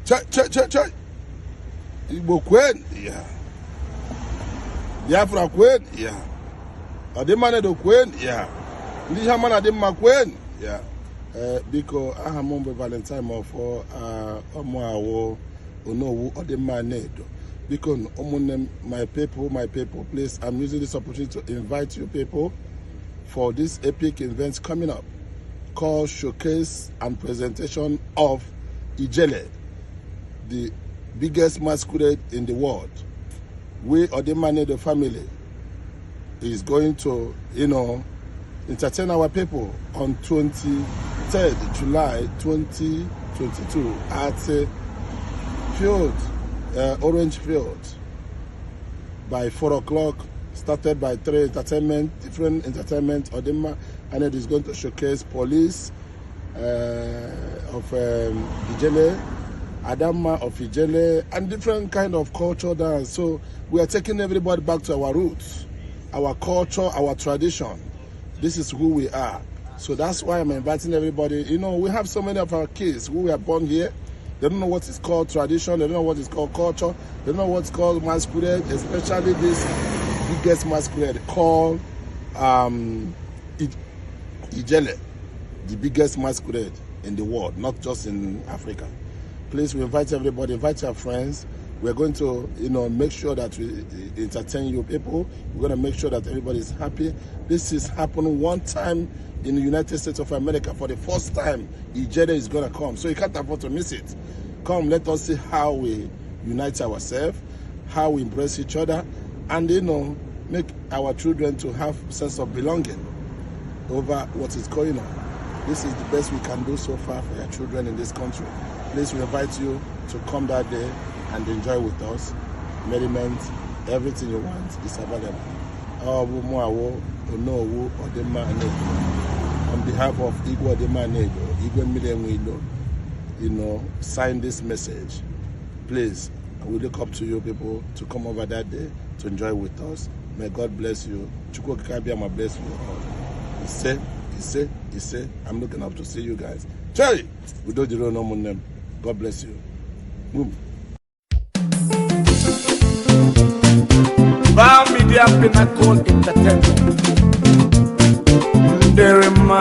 Check. Igbo Queen, yeah. Biafra Queen, yeah. Ọdịnma Anaedo Queen, yeah. Ndị Haman Ọdịnma Queen, yeah. Because I have Mumbai Valentine for Omoawo Onowu Ọdịnma Anaedo. Because my people, please, I'm using this opportunity to invite you people for this epic event coming up called Showcase and Presentation of Ijele, the biggest masquerade in the world. We, Ọdịnma Anaedo family, is going to, entertain our people on 23rd July 2022 at Orange Field by 4 o'clock. Started by different entertainment. Ọdịnma Anaedo is going to showcase police of Ijele, Adamma of Ijele, and different kind of culture dance. So we are taking everybody back to our roots, our culture, our tradition. This is who we are. So that's why I'm inviting everybody. We have so many of our kids who were born here. They don't know what is called tradition. They don't know what is called culture. They don't know what's called masquerade, especially this biggest masquerade called Ijele, the biggest masquerade in the world, not just in Africa. Please, we invite everybody, invite your friends. We're going to, make sure that we entertain you people. We're going to make sure that everybody is happy. This is happening one time in the United States of America. For the first time, Ijele is going to come. So you can't afford to miss it. Come, let us see how we unite ourselves, how we embrace each other, and, make our children to have a sense of belonging over what is going on. This is the best we can do so far for your children in this country. Please, we invite you to come that day and enjoy with us. Merriment, everything you want is available. Ọdịnma Anaedo. On behalf of Ọdịnma Anaedo, sign this message. Please, we look up to you people to come over that day to enjoy with us. May God bless you. Chukwu Kabiyama bless you all. He say, I'm looking up to see you guys. Cherry, we don't know no more name. God bless you. Boom. Val Media Pinnacle Entertainment. Ọdịnma.